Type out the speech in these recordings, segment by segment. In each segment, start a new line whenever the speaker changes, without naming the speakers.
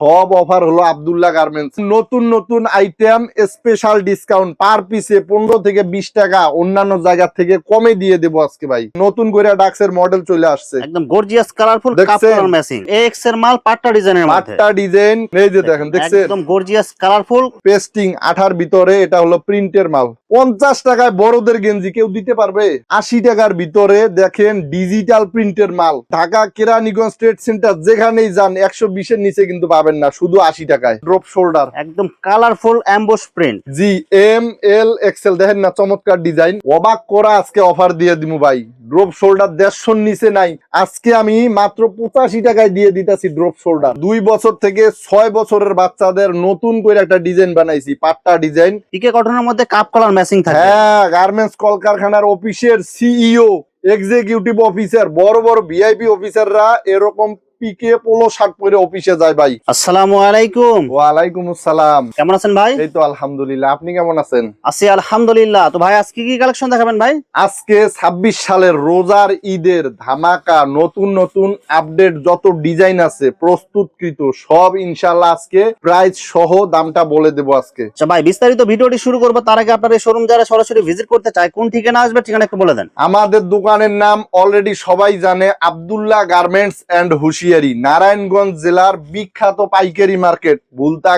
সব অফার হলো আব্দুল্লাহ গার্মেন্টস। নতুন নতুন আইটেম, স্পেশাল ডিসকাউন্ট পার পিসে 15 থেকে 20 টাকা অন্যান্য জায়গা থেকে কমে দিয়ে দেবো আজকে ভাই। নতুন করে ডাক্সের মডেল চলে আসছে,
একদম গর্জিয়াস কালারফুল কাপ
দেখছেন?
কলার ম্যাচিং এক্স এর মাল পাট্টা ডিজাইনের মধ্যে,
পাট্টা ডিজাইন, এই যে দেখেন, দেখছেন?
একদম গর্জিয়াস কালারফুল
পেস্টিং আঠার ভিতরে, এটা হলো প্রিন্টের মাল। 50 টাকায় বড়দের গেঞ্জি কেউ দিতে পারবে? 80 টাকার ভিতরে দেখেন ডিজিটাল প্রিন্টের মাল। ঢাকা কেরানীগঞ্জ ট্রেড সেন্টার যেখানেই যান 120 এর নিচে কিন্তু পাবেন না, শুধু 80 টাকায়। ড্রপ শোল্ডার,
একদম colourful emboss print,
G M L XL, দেখেন না চমৎকার ডিজাইন। অবাক করা আজকে অফার দিয়ে দিমু ভাই। ড্রপ শোল্ডার 150 নিচে নাই, আজকে আমি মাত্র 85 টাকায় দিয়ে দিতেছি ড্রপ শোল্ডার। 2 বছর থেকে 6 বছরের বাচ্চাদের নতুন করে একটা ডিজাইন বানাইছি, পাট্টা ডিজাইন,
পিকে কটনের মধ্যে কাপ কলার ম্যাচিং থাকে।
হ্যাঁ, গার্মেন্টস কলকারখানার অফিসের সিইও, এক্সিকিউটিভ অফিসার, বড় বড় ভিআইপি অফিসাররা এরকম পিকে পোলো শার্ট পরে অফিসে যায় ভাই।
আসসালামু আলাইকুম।
ওয়ালাইকুম আসসালাম।
কেমন আছেন ভাই?
এই তো আলহামদুলিল্লাহ, আপনি কেমন আছেন?
আছি আলহামদুলিল্লাহ। তো ভাই আজকে কি কালেকশন দেখাবেন ভাই?
আজকে 26 সালের রোজার ঈদের ধামাকা নতুন নতুন আপডেট যত ডিজাইন আছে প্রস্তুতকৃত সব ইনশাআল্লাহ আজকে প্রাইস সহ দামটা বলে দেব আজকে।
আচ্ছা ভাই, বিস্তারিত ভিডিওটি শুরু করব তার আগে আপনার এই শোরুম যারা সরাসরি ভিজিট করতে চায় কোন ঠিকানা আসবে, ঠিকানা একটু বলে দেন।
আমাদের দোকানের নাম অলরেডি সবাই জানে, আব্দুল্লাহ গার্মেন্টস এন্ড হুশিয়ারি, নারায়ণগঞ্জ জেলার বিখ্যাত পাইকারি মার্কেট ভুলতা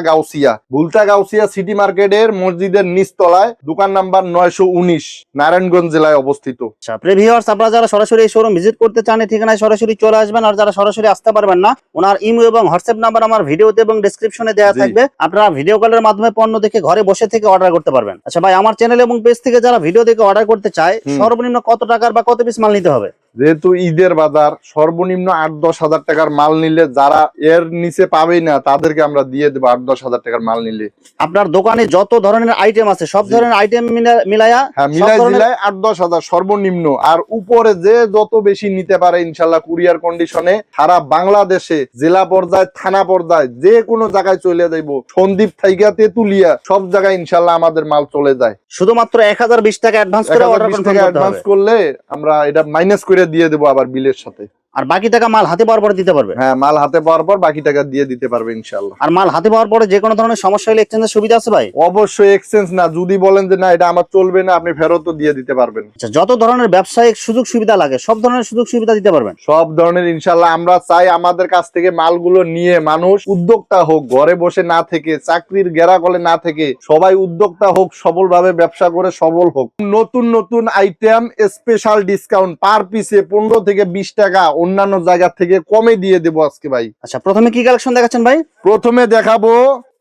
গাউসিয়া সিটি মার্কেটের মসজিদের নিচতলায়, দোকান নাম্বার 919, নারায়ণগঞ্জ জেলায় অবস্থিত।
আচ্ছা প্রিয় ভিউয়ার্স, আপনারা যারা সরাসরি এই শোরুম ভিজিট করতে চান এই ঠিকানায় সরাসরি চলে আসবেন। আর যারা সরাসরি আসতে পারবেন না, ওনার ইমো এবং হোয়াটসঅ্যাপ নাম্বার আমার ভিডিওতে এবং ডেসক্রিপশনে দেওয়া থাকবে, আপনারা ভিডিও কলের মাধ্যমে পণ্য দেখে ঘরে বসে থেকে অর্ডার করতে পারবেন। আচ্ছা ভাই, আমার চ্যানেল এবং পেজ থেকে যারা ভিডিও দেখে অর্ডার করতে চায় সর্বনিম্ন কত টাকার বা কত পিস মাল নিতে হবে?
যেহেতু ঈদের বাজার, সর্বনিম্ন 8-10 হাজার টাকার মাল নিলে, যারা এর নিচে পাবেই না তাদেরকে আমরা দিয়ে দেবো 8-10 হাজার টাকার মাল নিলে।
আপনার দোকানে যত ধরনের আইটেম আছে সব ধরনের আইটেম মিলায়া,
হ্যাঁ, মিলাই দিলাই 8-10 হাজার সর্বনিম্ন, আর উপরে যে যত বেশি নিতে পারে ইনশাল্লাহ কুরিয়ার কন্ডিশনে সারা বাংলাদেশে জেলা পর্যায়ে, থানা পর্যায়ে, যে কোনো জায়গায় চলে যাইব। সন্দ্বীপ থাইকা তেতুলিয়া সব জায়গায় ইনশাল্লাহ আমাদের মাল চলে যায়।
শুধুমাত্র 1020 টাকা অ্যাডভান্স করে অর্ডার
অ্যাডভান্স করলে আমরা এটা মাইনাস করে দিয়ে দেবো আবার বিলের সাথে,
আর বাকি টাকা মাল হাতে পাওয়ার পরে দিতে পারবে।
হ্যাঁ, মাল হাতে পাওয়ার পর বাকি টাকা দিয়ে দিতে পারবে ইনশাআল্লাহ।
আর মাল হাতে পাওয়ার পরে যে কোনো ধরনের সমস্যা হলে এক্সচেঞ্জের সুবিধা আছে ভাই?
অবশ্যই এক্সচেঞ্জ না, যদি বলেন যে না এটা আমার চলবে না, আপনি ফেরতও দিয়ে দিতে পারবেন।
আচ্ছা, যত ধরনের ব্যবসায়িক সুযোগ সুবিধা লাগে সব ধরনের সুযোগ সুবিধা দিতে পারবেন।
সব ধরনের ইনশাআল্লাহ। আমরা চাই আমাদের কাছ থেকে মালগুলো নিয়ে মানুষ উদ্যোক্তা হোক, ঘরে বসে না থেকে, চাকরির গেরাকলে না থেকে, সবাই উদ্যোক্তা হোক, সফলভাবে ব্যবসা করে সফল হোক। নতুন নতুন আইটেম, স্পেশাল ডিসকাউন্ট পার পিসে 15 থেকে 20 টাকা অন্যান্য জায়গা থেকে কমে দিয়ে দেবো আজকে ভাই।
আচ্ছা, প্রথমে কি কালেকশন দেখাচ্ছেন ভাই?
প্রথমে দেখাবো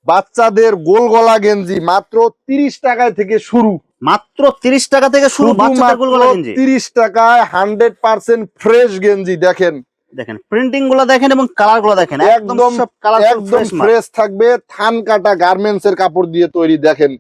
বাচ্চাদের গোল গলা গেঞ্জি, মাত্র 30 টাকায় থেকে শুরু।
মাত্র 30 টাকা থেকে শুরু বাচ্চাদের গোলগলা গেঞ্জি।
30 টাকায় 100% ফ্রেশ গেঞ্জি। দেখেন
প্রিন্টিং গুলো দেখেন এবং কালার গুলো দেখেন, একদম সব কালার
একদম ফ্রেশ থাকবে, থান কাটা গার্মেন্টস এর কাপড় দিয়ে তৈরি। দেখেন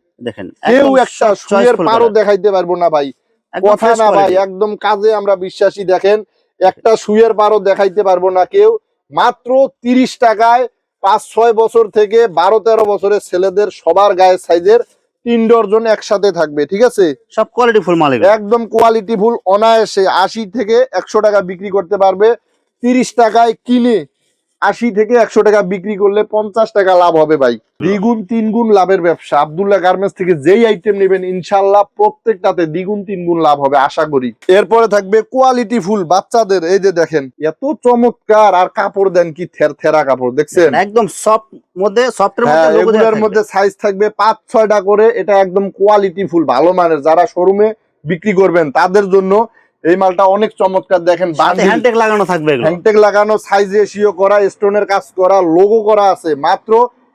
কেউ একটা সুইয়ের পারও দেখাইতে পারবো না ভাই, কথা না ভাই, একদম কাজে আমরা বিশ্বাসী। দেখেন একটা সুইয়ের পারও দেখাইতে পারবো না কেউ। মাত্র 30 টাকায় 5-6 বছর থেকে 12-13 বছরের ছেলেদের সবার গায়ের সাইজের 3 ডজন একসাথে থাকবে, ঠিক আছে?
সব কোয়ালিটি ফুল মাল,
একদম কোয়ালিটি ফুল। অনায়াসে 80 থেকে 100 টাকা বিক্রি করতে পারবে। 30 টাকায় কিনে 80 থেকে 100 টাকা বিক্রি করলে 50 টাকা লাভ হবে ভাই। 2 3 গুণ লাভের ব্যবসা। আব্দুল্লাহ গার্মেন্টস থেকে যেই আইটেম নেবেন ইনশাআল্লাহ প্রত্যেকটাতে 2 3 গুণ লাভ হবে আশা করি। এরপরে থাকবে কোয়ালিটি ফুল বাচ্চাদের, এই যে দেখেন এত চমৎকার, আর কাপড় দেন কি থেরা কাপড়, দেখছেন?
একদম সফট মধ্যে, সফটের
মধ্যে এগুলোর মধ্যে সাইজ থাকবে 5-6টা করে। এটা একদম কোয়ালিটি ফুল ভালো মানের, যারা শোরুমে বিক্রি করবেন তাদের জন্য এই মালটা অনেক চমৎকার। দেখেন
হ্যান্ডটেগ লাগানো থাকবে,
হ্যান্ডটেগ লাগানো, সাইজ রেশিও করা, স্টোনের কাজ করা, লোগো করা আছে, মাত্র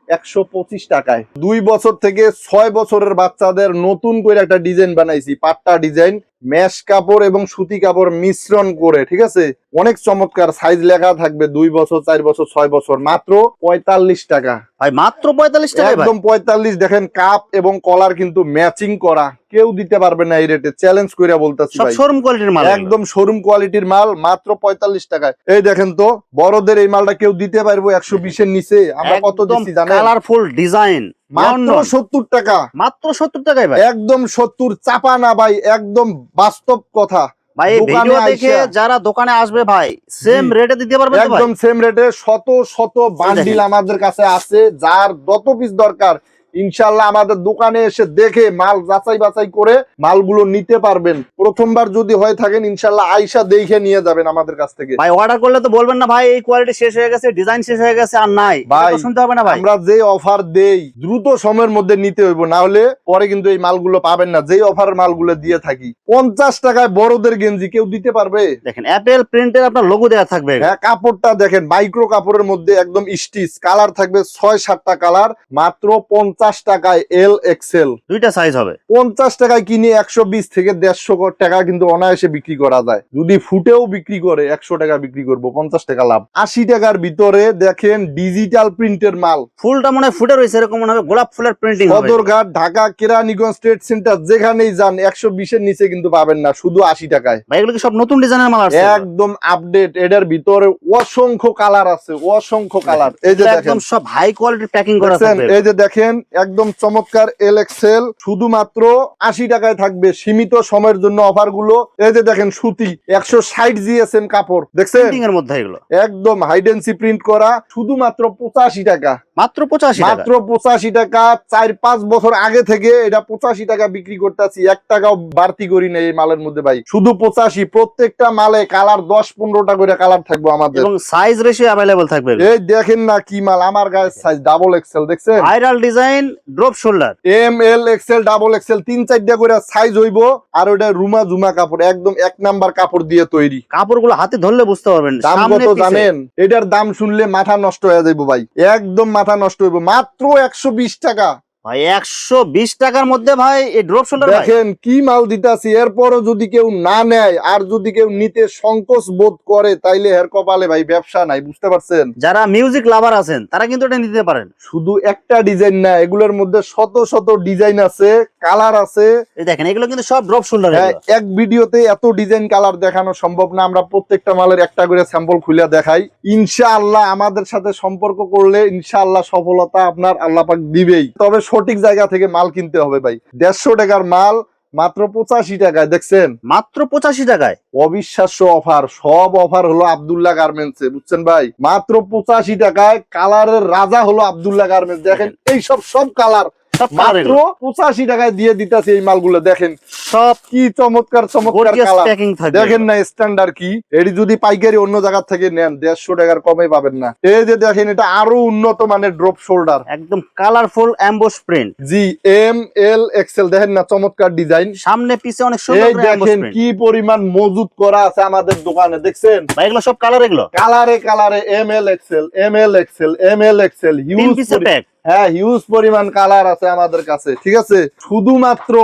125 টাকায়। 2 বছর থেকে 6 বছরের বাচ্চাদের নতুন করে একটা ডিজাইন বানাইছি, পাট্টা ডিজাইন, মেশ কাপড় এবং সুতি কাপড় মিশ্রণ করে, ঠিক আছে? অনেক চমৎকার, সাইজ লেখা থাকবে 2 বছর, 4 বছর, 6 বছর, মাত্র 45 টাকা
ভাই। মাত্র 45 টাকা,
একদম 45। দেখেন কাপ এবং কলার কিন্তু ম্যাচিং করা, কেউ দিতে পারবে না এই রেটে, চ্যালেঞ্জ করে বলতেছি ভাই।
শোরুম কোয়ালিটির মাল,
একদম শোরুম কোয়ালিটির মাল, মাত্র 45 টাকায়। এই দেখেন তো, বড়দের এই মালটা কেউ দিতে পারবো 120 এর নিচে? আমরা কত দিচ্ছি জানেন?
কালারফুল ডিজাইন
মাত্র 70 টাকা।
মাত্র 70 টাকায় ভাই,
একদম 70, চাপা না ভাই, একদম বাস্তব কথা।
ভাই এই
দোকানে
ভিডিও দেখে
আইসা-
যারা দোকানে আসবে ভাই সেম
জি।
রেটে দিতে পারবেন তো ভাই?
একদম সেম রেটে শত শত বান্ডিল
দেখেন।
আমাদের কাছে আছে, যার যত পিস দরকার ইনশাল্লাহ আমাদের দোকানে এসে দেখে মাল যাচাই বাছাই করে মালগুলো নিতে পারবেন। প্রথমবার যদি হয়ে থাকেন ইনশাল্লাহ আইসা দেখে নিয়ে যাবেন আমাদের কাছ থেকে।
ভাই অর্ডার করলে তো বলবেন না ভাই এই কোয়ালিটি শেষ হয়ে গেছে, ডিজাইন শেষ হয়ে গেছে আর নাই, এটা
ভাই
তো শুনতে হবে না ভাই?
আমরা যে অফার দেই দ্রুত সময়ের মধ্যে নিতে হইব, না হলে পরে কিন্তু এই মালগুলো পাবেন না। যেই অফারের মালগুলো দিয়ে থাকি 50 টাকায় বড়দের গেঞ্জি কেউ দিতে পারবে?
দেখেন অ্যাপেল প্রিন্টের আপনার লোগো দেওয়া থাকবে।
হ্যাঁ, কাপড়টা দেখেন মাইক্রো কাপড়ের মধ্যে একদম স্টিচ, কালার থাকবে 6-7টা কালার, মাত্র 50 টাকায় এল এক্সেল।
দুইটা সাইজ হবে।
50 টাকায় কিনে 120 থেকে 150 টাকা কিন্তু অনায়াসে বিক্রি করা যায়। যদি ফুটেও বিক্রি করে 100 টাকা বিক্রি করবো, 50 টাকা লাভ। 80 টাকার ভিতরে দেখেন ডিজিটাল প্রিন্টের মাল,
ফুলটা মনে হয় ফুটে রয়েছে, এরকম মনে হবে গোলাপ ফুলের প্রিন্টিং হবে।
সদরঘাট, ঢাকা, কেরানীগঞ্জ ট্রেড সেন্টার যেখানেই যান 120-এর নিচে কিন্তু পাবেন না, শুধু 80 টাকায়।
ভাই এগুলো কি সব নতুন ডিজাইনের মাল আসছে?
একদম আপডেট, এটার ভিতরে অসংখ্য কালার আছে, অসংখ্য কালার। এই যে দেখেন
একদম সব হাই কোয়ালিটির প্যাকিং করা
দেখছেন,
থাকবে।
এই যে দেখেন একদম চমৎকার এল এক্সেল, শুধুমাত্র 80 টাকায় থাকবে সীমিত সময়ের জন্য অফার গুলো। এই যে দেখেন সুতি 160 জিএসএম কাপড়, দেখছেন
প্রিন্টিং এর মধ্যে এগুলো
একদম হাইডেন্সি প্রিন্ট করা, শুধুমাত্র 85 টাকা।
মাত্র 85 টাকা।
মাত্র 85 টাকা। 4-5 বছর আগে থেকে এটা 85 টাকা বিক্রি করতেছি, 1 টাকাও বাড়তি করি না এই মালের মধ্যে ভাই, শুধু 85। প্রত্যেকটা মালে কালার 10-15টা করে কালার থাকবে আমাদের,
এবং সাইজ রেশিও अवेलेबल থাকবে।
এই দেখেন না কি মাল, আমার গায়ের সাইজ ডাবল এক্সেল, দেখছেন
viral design drop shoulder,
M L XL double XL 3-4টা করে সাইজ হইব। আর ওটা রুমা জুমা কাপড়, একদম 1 নাম্বার কাপড় দিয়ে তৈরি।
কাপড়গুলো হাতে ধরলে বুঝতে পারবেন
দাম
সামনে
কত
পিছে।
জানেন? এটার দাম শুনলে মাথা নষ্ট হয়ে যাইব ভাই, একদম মাথা নষ্ট হইব। মাত্র 120 টাকা
ভাই 120 টাকার মধ্যে ভাই এই ড্রপ শোল্ডার। ভাই
দেখেন কি মাল দিতাছি। এরপরও যদি কেউ না নেয় আর যদি কেউ নিতে সংকোচ বোধ করে, তাইলে এর কপালে ভাই ব্যবসা নাই, বুঝতে পারছেন?
যারা মিউজিক লাভার আছেন তারা কিন্তু এটা নিতে পারেন।
শুধু একটা ডিজাইন না, এগুলোর মধ্যে শত শত ডিজাইন আছে, কালার আছে।
এই দেখেন এগুলো কিন্তু সব ড্রপ শোল্ডার।
হ্যাঁ, এক ভিডিওতে এত ডিজাইন কালার দেখানো সম্ভব না, আমরা প্রত্যেকটা মালের একটা করে স্যাম্পল খুলে দেখাই। ইনশাআল্লাহ আমাদের সাথে সম্পর্ক করলে ইনশাআল্লাহ সফলতা আপনার আল্লাহ পাক দিবেই, তবে সঠিক জায়গা থেকে মাল কিনতে হবে ভাই। 150 টাকার মাল মাত্র 85 টাকায়, দেখছেন
মাত্র 85 টাকায়।
অবিশ্বাস্য অফার। সব অফার হলো আব্দুল্লাহ গার্মেন্টসে, বুঝছেন ভাই? মাত্র 85 টাকায় কালারের রাজা হলো আব্দুল্লাহ গার্মেন্টস। দেখেন এই সব কালার
সব
মাত্র 85 টাকায় দিয়ে দিতেছে এই মালগুলো। দেখেন
সব
কি চমৎকার চমৎকার
গর্জিয়াস
কালার,
প্যাকিং থাকবে।
দেখেন না স্ট্যান্ডার্ড কি। এটি যদি পাইকারি অন্য জায়গা থেকে নেন 150 টাকার কমে পাবেন না। এই যে দেখেন এটা আরো উন্নত মানের ড্রপ শোল্ডার,
একদম colourful emboss print.
G M L XL, দেখেন না চমৎকার ডিজাইন।
সামনে পিছে অনেক সুন্দর
এই
করে এমবোস
দেখেন
প্রিন্ট।
কি পরিমাণ মজুদ করা আছে আমাদের দোকানে, দেখছেন
ভাই এগুলো সব কালার, এগুলো
কালারে কালারে M L XL, M L XL, M L XL,
3
huge
পিসের প্যাক।
হ্যাঁ হিউজ পরিমাণ কালার আছে আমাদের কাছে, ঠিক আছে? শুধুমাত্র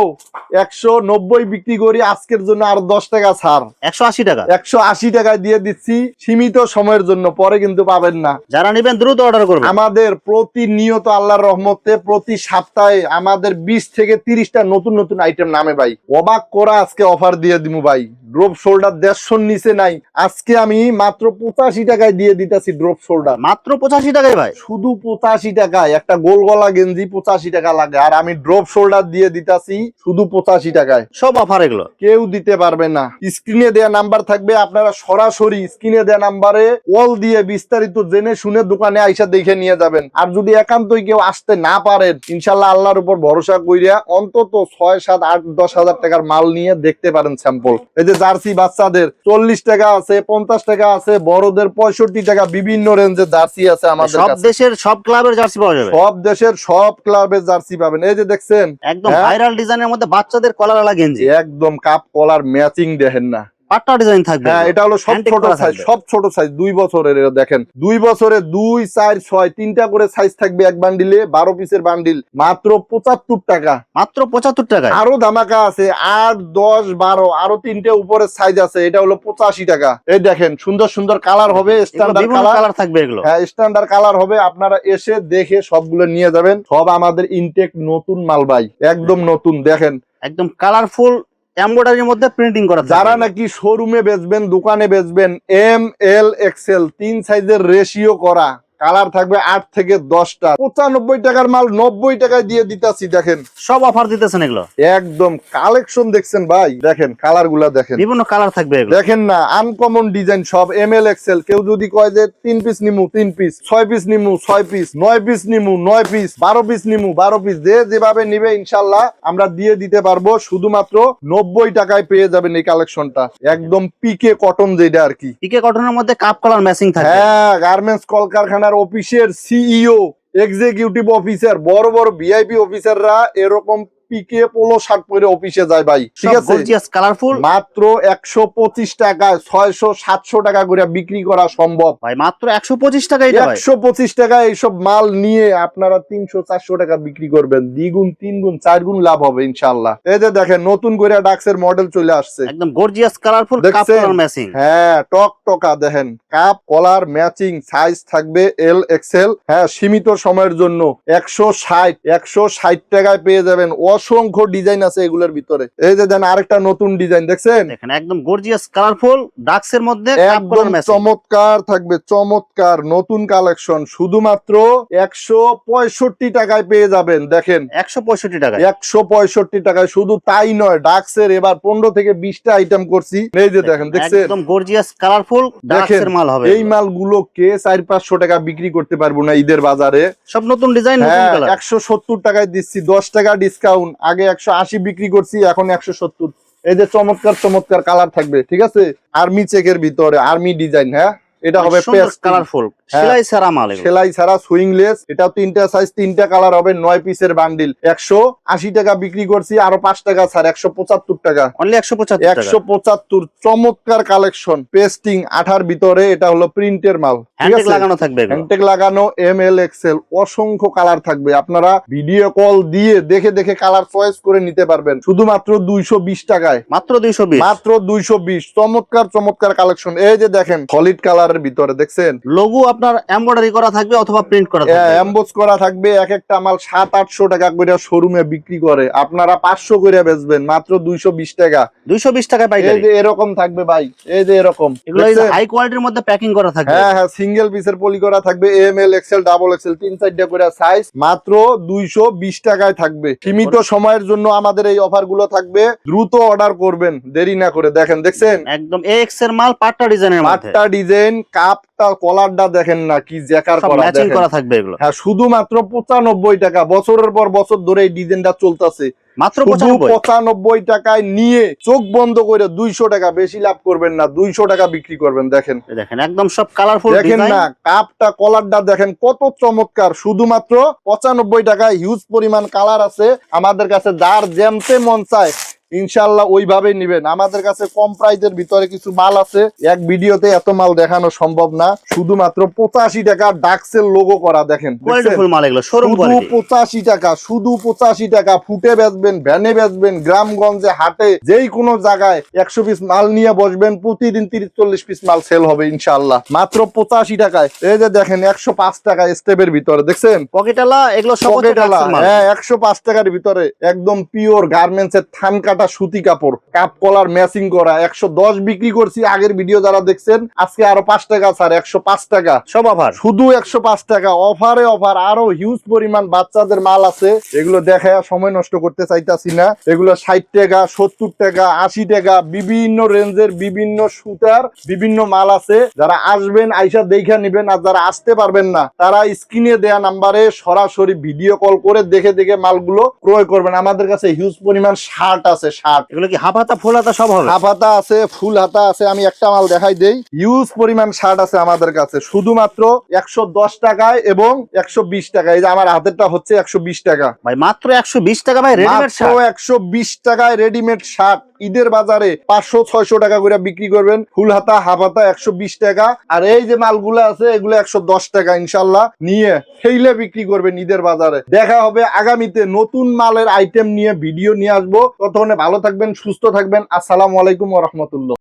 190 বিক্রি করি, আজকের জন্য আর 10 টাকা ছাড়,
180 টাকা।
180 টাকায় দিয়ে দিচ্ছি সীমিত সময়ের জন্য, পরে কিন্তু পাবেন না।
যারা নেবেন দ্রুত অর্ডার করবেন।
আমাদের প্রতিনিয়ত আল্লাহর রহমতে প্রতি সপ্তাহে আমাদের 20 থেকে 30টা নতুন নতুন আইটেম নামে ভাই। অবাক করা আজকে অফার দিয়ে দিমু ভাই। ড্রপ শোল্ডার 150 নিচে নাই, আজকে আমি মাত্র 85 টাকায় দিয়ে দিতেছি ড্রপ শোল্ডার।
মাত্র 85 টাকায় ভাই,
শুধু 85 টাকায়। একটা গোল গলা গেঞ্জি 85 টাকা লাগে, আর আমি ড্রপ শোল্ডার দিয়ে দিতাছি শুধু 85 টাকায়।
সব অফার এগুলো।
কেউ দিতে পারবে না। স্ক্রিনে দেয়া নাম্বার থাকবে, আপনারা সরাসরি স্ক্রিনে দেয়া নাম্বারে কল দিয়ে বিস্তারিত জেনে শুনে দোকানে আইসা দেখে নিয়ে যাবেন। আর যদি একান্তই কেউ আসতে না পারেন, ইনশাল্লাহ আল্লাহর উপর ভরসা কইরা অন্তত 6, 7, 8, 10 হাজার টাকার মাল নিয়ে দেখতে পারেন স্যাম্পল। এই যে জার্সি বাচ্চাদের 40 টাকা আছে, 50 টাকা আছে, বড়দের 65 টাকা, বিভিন্ন রেঞ্জের জার্সি আছে আমাদের
সব
কাছে।
দেশের সব ক্লাবের জার্সি পাওয়া যাবে।
সব দেশের সব ক্লাবের জার্সি পাবেন। এই যে দেখছেন
একদম
হ্যাঁ?
ভাইরাল ডিজাইনের মধ্যে বাচ্চাদের কলারওয়ালা গেঞ্জি,
একদম কাপ কলার ম্যাচিং, দেখেন না
পাট্টা ডিজাইন থাকবে।
হ্যাঁ, এটা হলো সব
Handtake
ছোট
করা
সাইজ,
থাকবে।
সব ছোট সাইজ 2 বছরের। এটা দেখেন 2 বছরে 2, 4, 6 3টা করে সাইজ থাকবে এক বান্ডিলে, 12 পিসের বান্ডিল, মাত্র 75 টাকা।
মাত্র 75 টাকায়।
আরো ধামাকা আছে, 8, 10, 12 আরো 3টে উপরে সাইজ আছে, এটা হলো 85 টাকা। এই দেখেন সুন্দর সুন্দর কালার হবে,
এগুলো
স্ট্যান্ডার্ড
বিভিন্ন
কালার।
কালার থাকবে এগুলো।
হ্যাঁ, স্ট্যান্ডার্ড কালার হবে। আপনারা এসে দেখে সবগুলো নিয়ে যাবেন। সব আমাদের ইনটেক নতুন মাল ভাই, একদম নতুন। দেখেন
একদম কালারফুল এমব্রয়ডারির মধ্যে প্রিন্টিং করা থাকবে।
যারা নাকি শোরুমে বেচবেন, দোকানে বেচবেন, এম এল এক্সেল 3 সাইজের রেশিও করা কালার থাকবে 8 থেকে 10টা। 95 টাকার মাল 90 টাকায় দিয়ে দিতাছি। দেখেন
সব অফার দিতেছেন এগুলো,
একদম কালেকশন দেখছেন ভাই, দেখেন কালার গুলা দেখেন,
বিভিন্ন কালার থাকবে এগুলো।
দেখেন না আনকমন ডিজাইন সব, ML XL। কেউ যদি কয় যে 3 পিস নিমু 3 পিস, 6 পিস নিমু 6 পিস, 9 পিস নিমু 9 পিস, 12 পিস নিমু 12 পিস, যেভাবে নিবে ইনশাল্লাহ আমরা দিয়ে দিতে পারবো। শুধুমাত্র 90 টাকায় পেয়ে যাবেন এই কালেকশনটা, একদম পিকে কটন যেটা আর কি।
পিকে কটনের মধ্যে কাপ কালার ম্যাচিং থাকবে।
হ্যাঁ, গার্মেন্টস কলকারখানার অফিসের সিইও, এক্সিকিউটিভ অফিসার, বড় বড় ভিআইপি অফিসাররা এরকম পিকে পোলো শার্ট পরে অফিসে যায় ভাই, ঠিক আছে?
গর্জিয়াস কালারফুল,
মাত্র 125 টাকায় 600-700 টাকা করে বিক্রি করা সম্ভব
ভাই মাত্র 125 টাকা। এটা ভাই
125 টাকায় এইসব মাল নিয়ে আপনারা 300-400 টাকা বিক্রি করবেন, দ্বিগুণ 3 গুণ 4 গুণ লাভ হবে ইনশাআল্লাহ। এই যে দেখেন নতুন করে ডাক্সের মডেল চলে আসছে,
একদম গর্জিয়াস কালারফুল কাপ
দেখছেন?
Colour matching.
হ্যাঁ, টক টকা দেখেন, কাপ কলার ম্যাচিং, সাইজ থাকবে এল এক্সেল। হ্যাঁ, সীমিত সময়ের জন্য 160 টাকায় পেয়ে যাবেন। অসংখ্য ডিজাইন আছে এগুলোর ভিতরে। এই যে দেন আরেকটা নতুন ডিজাইন দেখছেন,
দেখেন একদম গর্জিয়াস কালারফুল ডাক্সের মধ্যে কাপ
একদম
কালার ম্যাচিং।
চমৎকার থাকবে, চমৎকার নতুন কালেকশন। শুধুমাত্র 165 টাকায় পেয়ে যাবেন। দেখেন
165 টাকা।
165 টাকায়। শুধু তাই নয়, ডাক্সের এবার 15 থেকে 20টা আইটেম করছি। এই যে দেখেন, দেখছেন
একদম গর্জিয়াস কালারফুল ডাক্সের মাল হবে।
এই মালগুলো কে 400-500 টাকা বিক্রি করতে পারবো না ঈদের বাজারে।
সব নতুন ডিজাইন, নতুন
হ্যাঁ,
কালার।
170 টাকায় দিচ্ছি, 10 টাকা ডিসকাউন্ট। আগে 180 বিক্রি করছি, এখন 170। এই যে চমৎকার চমৎকার কালার থাকবে, ঠিক আছে? আর্মি চেকের ভিতরে আর্মি ডিজাইন। হ্যাঁ, এটা হবে পেস্ট
কালারফুল,
হ্যাঁ,
সেলাই ছাড়া মাল এগুলো।
সেলাই ছাড়া সুইংলেস। এটাও 3টা সাইজ, 3টা কালার হবে, 9 পিসের বান্ডিল। 180 টাকা বিক্রি করছি, আরো 5 টাকা ছাড়, 175 টাকা।
অনলি 175 টাকা।
175 চমৎকার কালেকশন, পেস্টিং আঠার ভিতরে। এটা হলো প্রিন্টের মাল, ঠিক
হ্যান্ডটেক
আছে?
লাগানো থাকবে এগুলো।
হ্যান্ডটেক লাগানো, ML XL, অসংখ্য কালার থাকবে। আপনারা ভিডিও কল দিয়ে দেখে দেখে কালার চয়েস করে নিতে পারবেন শুধুমাত্র 220 টাকায়।
মাত্র 220।
মাত্র 220। চমৎকার চমৎকার কালেকশন। এই যে দেখেন সলিড কালারের ভিতরে, দেখছেন?
লোগো আপনার এমব্রয়ডারি করা থাকবে অথবা প্রিন্ট করা থাকবে।
এমবোস করা থাকবে। এক একটা মাল 700-800 টাকা করে শোরুমে বিক্রি করে, আপনারা 500 করে বেচবেন মাত্র 220 টাকা।
220 টাকা
এই
পাইকারি।
যে এরকম থাকবে ভাই, এই যে এরকম,
এগুলো হাই কোয়ালিটির মধ্যে প্যাকিং করা থাকবে।
হ্যাঁ হ্যাঁ, সিঙ্গেল পিসের পলি করা থাকবে। ML XL, ডাবল XL, 3-4টা করে সাইজ। মাত্র 220 টাকায় থাকবে। সীমিত সময়ের জন্য আমাদের এই অফার গুলো থাকবে, দ্রুত অর্ডার করবেন, দেরি না করে। দেখেন, দেখছেন
একদম AX এর মাল, পাট্টা ডিজাইনের মধ্যে।
পাট্টা ডিজাইন, কাপটা কলারটা দেখেন না কি জ্যাকার
সব
করা,
ম্যাচিং
দেখেন।
করা থাকবে এগুলো।
হ্যাঁ, শুধুমাত্র 95 টাকা। বছরের পর বছর ধরে এই ডিজাইনটা চলতেছে।
মাত্র
শুধু
95।
95 টাকায় নিয়ে চোখ বন্ধ করে 200 টাকা, বেশি লাভ করবেন না, 200 টাকা বিক্রি করবেন। দেখেন,
দেখেন একদম সব কালারফুল
দেখেন
ডিজাইন।
না কাপটা কলারটা দেখেন কত চমৎকার। শুধুমাত্র 95 টাকায় হিউজ পরিমাণ কালার আছে আমাদের কাছে। যার যেমতে মন চায় ইনশাল্লাহ ওইভাবে নিবেন। আমাদের কাছে কম প্রাইসের ভিতরে কিছু মাল আছে, এক ভিডিওতে এত মাল দেখানো সম্ভব না। শুধুমাত্র 85 টাকা ডাক্সের লোগো করা, দেখেন
কোয়ালিটিফুল মাল এগুলো, শোরুম
শুধু
কোয়ালিটি।
85 টাকা, শুধু 85 টাকা। ফুটে বেচবেন, ভ্যানে বেচবেন, গ্রামগঞ্জে, হাটে, যেই কোনো জায়গায় 100 পিস মাল নিয়ে বসবেন, প্রতিদিন 30-40 পিস মাল সেল হবে ইনশাল্লাহ, মাত্র 85 টাকায়। এই যে দেখেন 105 টাকা স্টেপের ভিতরে, দেখছেন?
পকেটালা, এগুলো সব হচ্ছে
পকেটালা,
ডাক্সের মাল।
হ্যাঁ, 105 টাকার ভিতরে একদম পিওর গার্মেন্টস এর থান কাটা সুতি কাপড়, কাপ কলার ম্যাচিং করা। 110 বিক্রি করছি আগের ভিডিও যারা দেখছেন। আজকে আরো 5 টাকা ছাড়, 105 টাকা।
সব অফার,
শুধু 105 টাকা। অফারে অফার, আরো হিউজ পরিমাণ বাচ্চাদের মাল আছে। এগুলো দেখায় সময় নষ্ট করতে চাইতাছি না। এগুলো 60 টাকা, 70 টাকা, 80 টাকা, বিভিন্ন রেঞ্জের বিভিন্ন সুতার বিভিন্ন মাল আছে। যারা আসবেন আইসা দেখা নিবেন, আর যারা আসতে পারবেন না তারা স্ক্রিনে দেয়া নাম্বারে সরাসরি ভিডিও কল করে দেখে দেখে মালগুলো ক্রয় করবেন। আমাদের কাছে হিউজ পরিমাণ শার্ট আছে, শার্ট।
এগুলো কি হাফ হাতা ফুল হাতা সব হবে?
হাফ হাতা আছে, ফুল হাতা আছে। আমি একটা মাল দেখাই দেই। হিউজ পরিমাণ শার্ট আছে আমাদের কাছে, শুধুমাত্র 110 টাকায় এবং 120 টাকা। এই যে আমার হাতেরটা হচ্ছে 120 টাকা
ভাই, মাত্র 120 টাকা ভাই, রেডিমেড
মাত্র
শার্ট।
120 টাকায় রেডিমেড শার্ট। ঈদের বাজারে 500-600 টাকা করে বিক্রি করবেন। ফুল হাতা, হাফ হাতা 120 টাকা। আর এই যে মালগুলো আছে এগুলো 110 টাকা। ইনশাল্লাহ নিয়ে ফেইলে বিক্রি করবেন ঈদের বাজারে। দেখা হবে আগামীতে নতুন মালের আইটেম নিয়ে ভিডিও নিয়ে আসবো। ততক্ষণে ভালো থাকবেন, সুস্থ থাকবেন। আসসালামু আলাইকুম ওয়া রাহমাতুল্লাহ।